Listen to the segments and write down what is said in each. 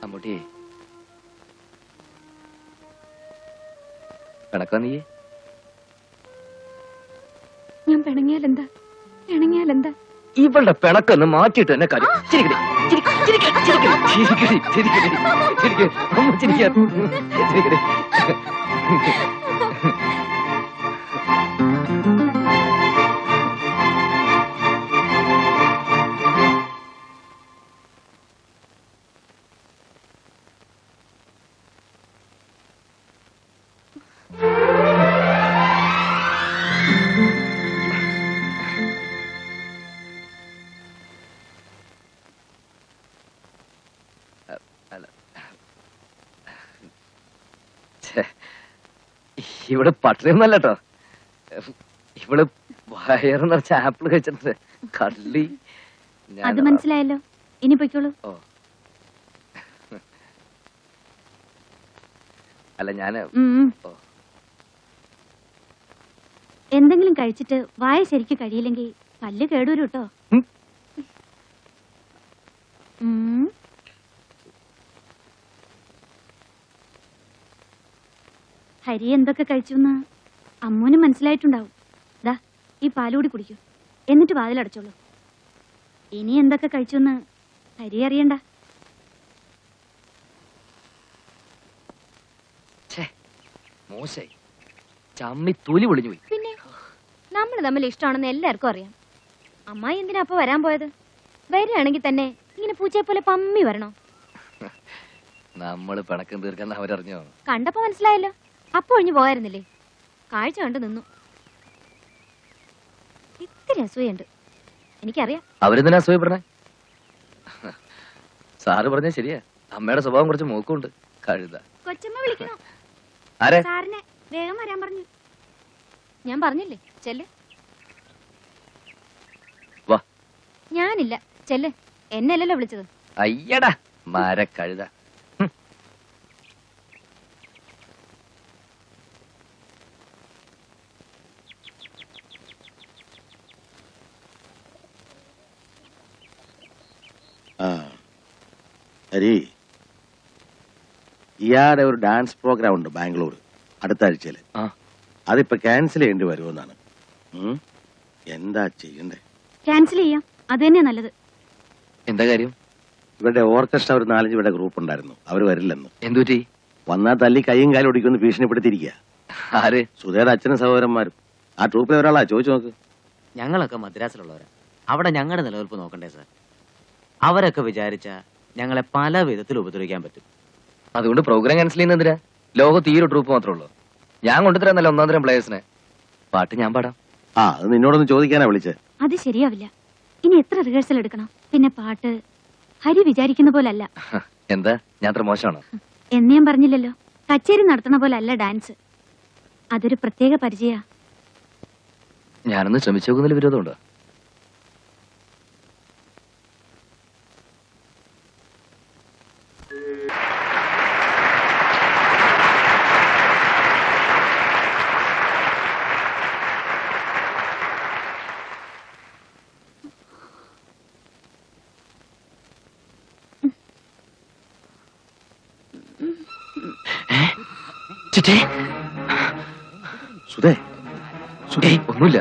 അമ്മൂട്ടി പിണക്കാ നീ? ഞാൻ പിണങ്ങിയാലെന്താ? പിണങ്ങിയാലെന്താ? ഇവളുടെ പിണക്കൊന്ന് മാറ്റിയിട്ട് എന്നെ കാര്യം. ഇവിടെ പട്ടണിയൊന്നല്ല കേട്ടോ. ഇവിടെ വയറ് നിറച്ച ആപ്പിൾ കഴിച്ചിട്ട് കള്ളി. അത് മനസ്സിലായല്ലോ. ഇനി പൊയ്ക്കോളൂ. ഓ അല്ല ഞാന് എന്തെങ്കിലും കഴിച്ചിട്ട് വായ ശരിക്ക് കഴിയില്ലെങ്കിൽ പല്ല് കേടൂരും കേട്ടോ. ഹരി എന്തൊക്കെ കഴിച്ചുന്ന് അമ്മൂന് മനസ്സിലായിട്ടുണ്ടാവും. ദാ ഈ പാലുകൂടി കുടിക്കൂ, എന്നിട്ട് വാതിലടച്ചോളൂ. ഇനി എന്തൊക്കെ കഴിച്ചുന്ന് ഹരി അറിയണ്ട. മോശമായി, ചമ്മി തൊലി പൊളിഞ്ഞു പോയി. പിന്നെ നമ്മൾ തമ്മിൽ ഇഷ്ടമാണെന്ന് എല്ലാവർക്കും അറിയാം. അമ്മായി എന്തിനാ അപ്പൊ വരാൻ പോയത്? വരികയാണെങ്കിൽ തന്നെ ഇങ്ങനെ പൂച്ചയെ പോലെ പമ്മി വരണോ? നമ്മള് പിണക്കം തീർക്കാൻ അവരറിഞ്ഞോ? കണ്ടപ്പോ മനസ്സിലായല്ലോ. അപ്പൊ ഒഴിഞ്ഞു പോയായിരുന്നില്ലേ? കാഴ്ച കണ്ടു നിന്നു. ഇത്തിരി അസൂയുണ്ട്, എനിക്കറിയാം. അവരെന്തിനാ അസൂയപ്പെടണേ? സാറ് പറഞ്ഞ ശരിയാ, അമ്മയുടെ സ്വഭാവം കുറച്ച് മൂക്കുണ്ട്. കഴുത. കൊച്ചമ്മ വിളിക്കണോ? ആരെ? സാറിനെ വേഗം വരാൻ പറഞ്ഞു. ഞാൻ പറഞ്ഞില്ലേ ചെല്ല്. വാ. ഞാനില്ല, ചെല്ല്. എന്നല്ലല്ലോ വിളിച്ചത്. അയ്യടാ മരക്കഴുത. ഹരി, ഇയാളുടെ ഒരു ഡാൻസ് പ്രോഗ്രാം ഉണ്ട് ബാംഗ്ലൂർ അടുത്ത ആഴ്ചയില്. അതിപ്പോ ക്യാൻസൽ ചെയ്യേണ്ടി വരുമെന്നാണ്. എന്താ ചെയ്യണ്ടേ? ക്യാൻസൽ ചെയ്യാം, അത് തന്നെയാ നല്ലത്. എന്താ കാര്യം? ഇവരുടെ ഓർക്കസ്ട്ര ഒരു 4-5 പേരുടെ ഗ്രൂപ്പ് ഉണ്ടായിരുന്നു, അവര് വരില്ലെന്ന്. എന്തുപറ്റി? വന്നാൽ തല്ലി കൈയും കാലും ഒടിക്കുമെന്ന് ഭീഷണിപ്പെടുത്തിയിരിക്കുക. ആര്? സുധയുടെ അച്ഛനും സഹോദരന്മാരും. ആ ട്രൂപ്പിലെ ഒരാളാ, ചോദിച്ചു നോക്ക്. ഞങ്ങളൊക്കെ മദ്രാസിലുള്ളവരാ, അവിടെ ഞങ്ങളുടെ നിലനിൽപ്പ് നോക്കണ്ടേ സാർ? അവരൊക്കെ വിചാരിച്ച ഞങ്ങളെ പല വിധത്തിൽ ഉപദ്രവിക്കാൻ പറ്റും. അതുകൊണ്ട് പ്രോഗ്രാം ക്യാൻസൽ ചെയ്യുന്നതിനാ? ലോകത്ത് ഈ ഒരു ട്രൂപ്പ് മാത്രമേ ഉള്ളൂ. ഞാൻ കൊണ്ടുതരാന്നല്ല 1-ാം തരം പ്ലേയേഴ്സിനെ. പാട്ട് ഞാൻ പാടാം. അത് നിന്നോടൊന്ന് ചോദിക്കാനാ വിളിച്ചേ. അത് ശരിയാവില്ല. ഇനി എത്ര റിഹേഴ്സൽ എടുക്കണം? പിന്നെ പാട്ട് ഹരി വിചാരിക്കുന്ന പോലല്ല. എന്താ ഞാൻ അത്ര മോശമാണോ? എന്ന് ഞാൻ പറഞ്ഞില്ലല്ലോ. കച്ചേരി നടത്തണ പോലെ അല്ല ഡാൻസ്. അതൊരു പ്രത്യേക പരിചയ. ഞാനൊന്ന് ശ്രമിച്ചു നോക്കുന്നതിൽ വിരോധമുണ്ടോ? ഒന്നുമില്ല,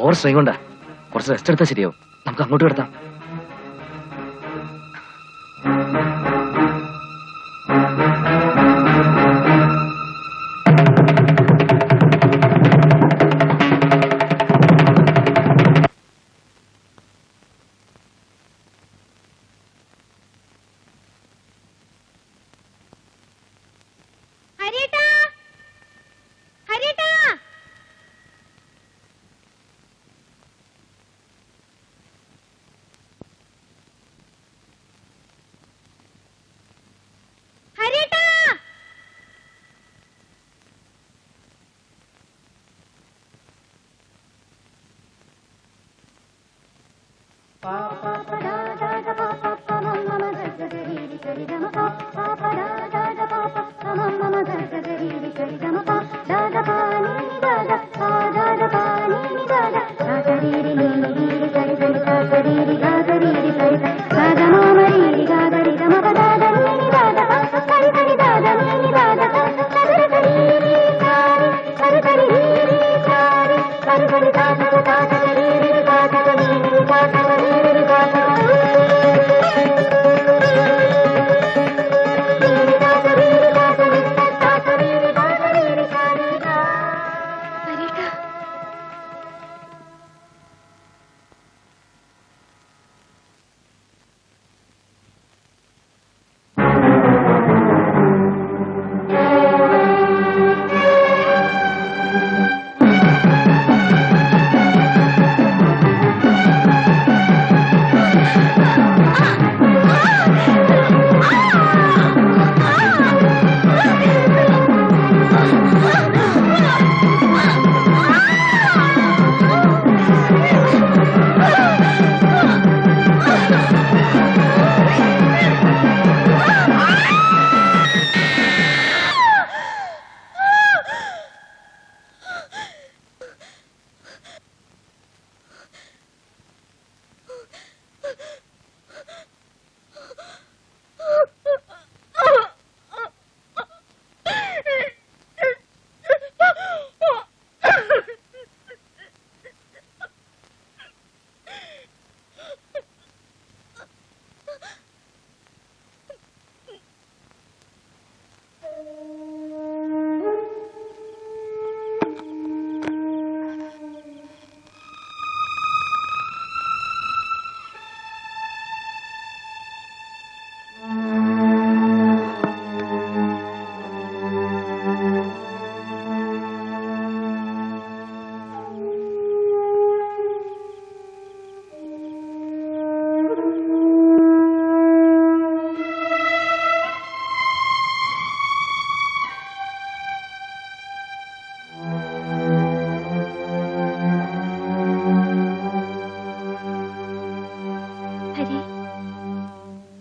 ഓവർ സ്ട്രെയിൻ കൊണ്ടാ. കുറച്ച് റെസ്റ്റ് എടുത്താൽ ശരിയാവും. നമുക്ക് അങ്ങോട്ട് കിടത്താം. Ga ga ma ma ri ga ga ri ga ma pa da da ni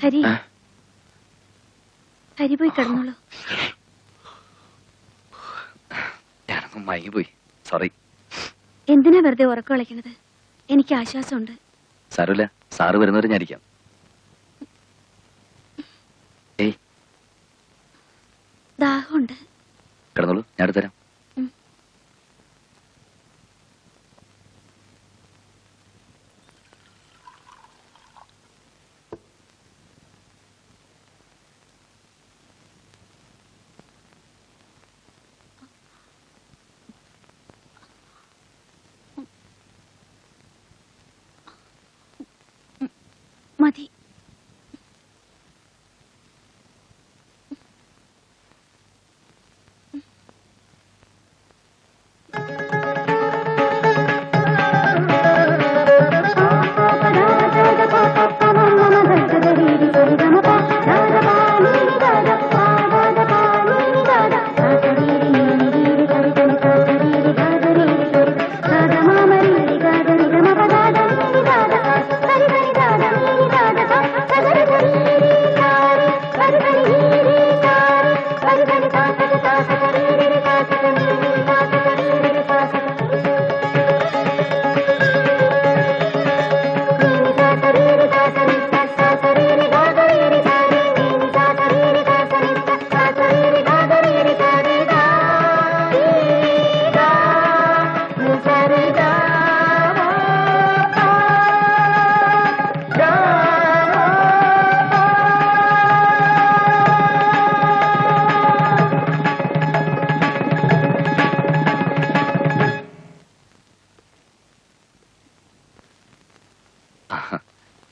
Hari Hari പോയി കിടന്നോളൂ. ഞാനൊന്നും മയങ്ങി പോയി, സോറി. എന്തിനാ വെറുതെ ഉറക്കം കളിക്കണത്? എനിക്ക് ആശ്വാസമുണ്ട്. സാരമില്ല, സാറ് വരുന്നവരെ ഞാൻ ഇരിക്കാം. ഏയ് ദാഹമുണ്ട്. കിടന്നോളൂ, ഞാൻ എടുത്തുതരാം. മതി.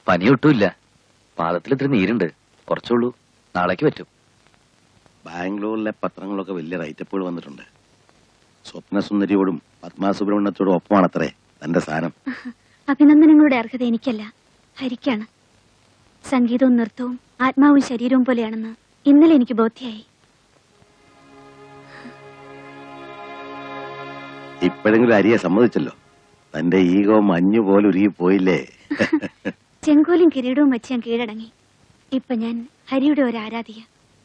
പനിയൊട്ടുമില്ല, പാദത്തിൽ ഇത്തിരി നീരുണ്ട്, കുറച്ചുള്ളൂ, നാളേക്ക് പറ്റും. ബാംഗ്ലൂരിലെ പത്രങ്ങളൊക്കെ വലിയ റൈറ്റപ്പുകൾ വന്നിട്ടുണ്ട്. സ്വപ്നസുന്ദരിയോടും പത്മാ സുബ്രഹ്മണ്യത്തോടും ഒപ്പമാണത്രേ തന്റെ സ്ഥാനം. അഭിനന്ദനങ്ങളുടെ അർഹത എനിക്കല്ല, ഹരിക്കാണ്. സംഗീതവും നൃത്തവും ആത്മാവും ശരീരവും പോലെയാണെന്ന് ഇന്നലെ എനിക്ക് ബോധ്യായി. ഇപ്പോഴെങ്കിലും അരിയെ സമ്മതിച്ചല്ലോ. തന്റെ ഈഗോ മഞ്ഞു പോലെ ഉരുകി പോയില്ലേ? ചെങ്കോലും കിരീടവും വെച്ച് ഞാൻ കീഴടങ്ങി. ഇപ്പൊ ഞാൻ ഹരിയുടെ ഒരു ആരാധിക,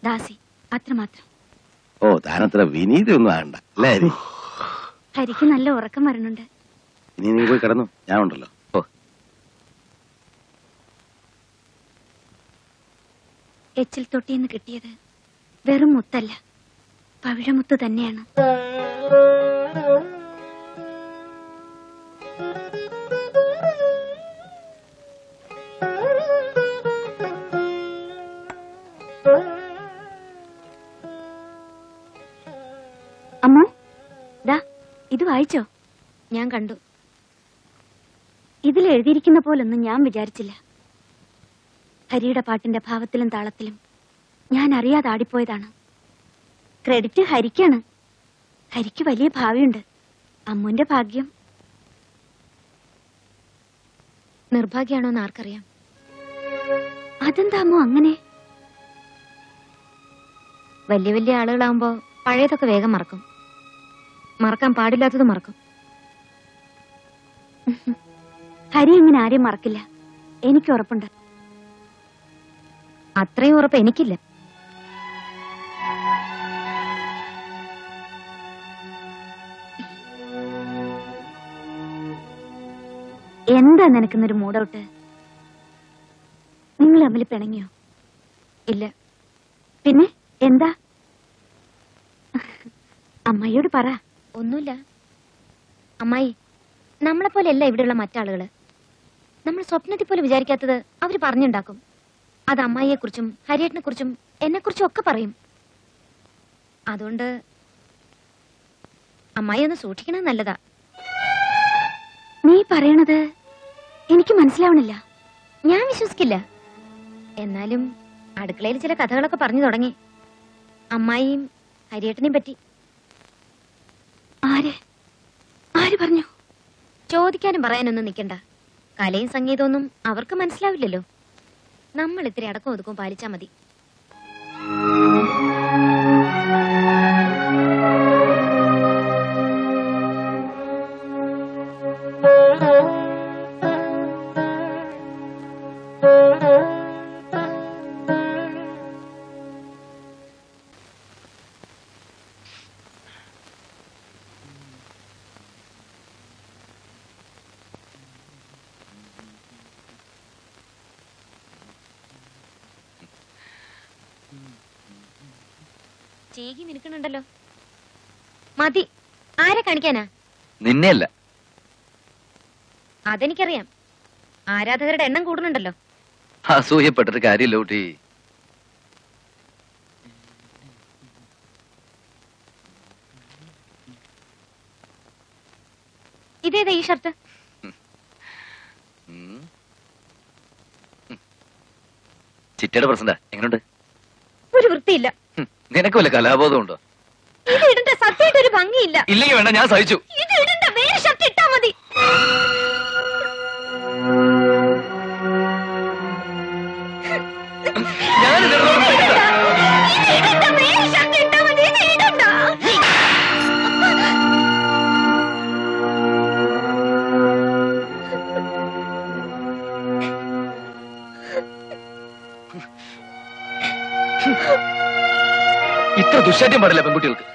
ദാസി, അത്രമാത്രം. ഓ, താനത്ര വിനീതൊന്നും ആകണ്ട അല്ലേ ഹരി? ഹരിക്ക് നല്ല ഉറക്കം വരണുണ്ട്. ഇനി നീ പോയി കിടന്നു, ഞാൻ ഉണ്ടല്ലോ. ഓ, എച്ചിൽ തൊട്ടിന്ന് കിട്ടിയത് വെറും മുത്തല്ല, പവിഴമുത്ത് തന്നെയാണ്. അമ്മോ, ദാ ഇത് വായിച്ചോ? ഞാൻ കണ്ടു. ഇതിൽ എഴുതിയിരിക്കുന്ന പോലൊന്നും ഞാൻ വിചാരിച്ചില്ല. ഹരിയുടെ പാട്ടിന്റെ ഭാവത്തിലും താളത്തിലും ഞാൻ അറിയാതെ ആടിപ്പോയതാണ്. ക്രെഡിറ്റ് ഹരിക്കാണ്. ഹരിക്ക് വലിയ ഭാവിയുണ്ട്. അമ്മുന്റെ ഭാഗ്യം നിർഭാഗ്യാണോന്ന് ആർക്കറിയാം. അതെന്താ അമ്മോ അങ്ങനെ? വലിയ വലിയ ആളുകളാവുമ്പോ പഴയതൊക്കെ വേഗം മറക്കും. മറക്കാൻ പാടില്ലാത്തത് മറക്കും. ഹരി ഇങ്ങനെ ആരെയും മറക്കില്ല, എനിക്ക് ഉറപ്പുണ്ട്. അത്രയും ഉറപ്പ് എനിക്കില്ല. എന്താ നിനക്കുന്നൊരു മൂഡൌട്ട്? നിങ്ങൾ തമ്മിൽ പിണങ്ങിയോ? ഇല്ല. പിന്നെ എന്താ? അമ്മായിയോട് പറ. ഒന്നുമില്ല അമ്മായി, നമ്മളെ പോലെയല്ല ഇവിടെയുള്ള മറ്റാളുകള്. നമ്മൾ സ്വപ്നത്തിൽ പോലും വിചാരിക്കാത്തത് അവര് പറഞ്ഞുണ്ടാക്കും. അത് അമ്മായിയെ കുറിച്ചും ഹരിയേട്ടനെ കുറിച്ചും എന്നെ കുറിച്ചും ഒക്കെ പറയും. അതുകൊണ്ട് അമ്മായി ഒന്ന് സൂക്ഷിക്കണത് നല്ലതാ. നീ പറയണത് എനിക്ക് മനസ്സിലാവണില്ല. ഞാൻ വിശ്വസിക്കില്ല. എന്നാലും അടുക്കളയിൽ ചില കഥകളൊക്കെ പറഞ്ഞു തുടങ്ങി, അമ്മായിയും ഹരിയേട്ടനെയും പറ്റി. ആര് ആര് പറഞ്ഞു? ചോദിക്കാനും പറയാനൊന്നും നിൽക്കണ്ട. കലയും സംഗീതമൊന്നും അവർക്ക് മനസ്സിലാവില്ലല്ലോ. നമ്മൾ ഇത്തിരി അടക്കം ഒതുക്കും പാലിച്ചാ മതി. ചേകി നിൽക്കണുണ്ടല്ലോ. മതി. ആരെ കാണിക്കാനാ? നിന്നെയല്ല. അതെനിക്കറിയാം. ആരാധകരുടെ എണ്ണം കൂടുന്നുണ്ടല്ലോ. അസൂയപ്പെട്ടിട്ട് കാര്യമില്ല കുട്ടി. ഇതേതാ ഈ ഷർട്ട്? ചിറ്റയുടെ പ്രസന്റാ. എങ്ങനെയുണ്ട്? ഒരു വൃത്തിയില്ല. നിനക്ക് വല്ല കലാബോധം ഉണ്ടോ? ഇത് ഇടണ്ട. സത്യമായിട്ട് ഒരു ഭംഗിയില്ല. ഇല്ലെങ്കിൽ വേണ്ട, ഞാൻ സഹിച്ചു. ഇത് ഇടണ്ട. വേറെ ഷർട്ട് ഇട്ടാ മതി. ഞാനിത് ഇടണം. ഇത് ഇടണ്ട. വേറെ ഷർട്ട് ഇട്ടാ മതി. ഇത് ഇടണ്ട. ഇത്ര ദുശ്ശാഠ്യം പാടില്ല പെൺകുട്ടികൾക്ക്.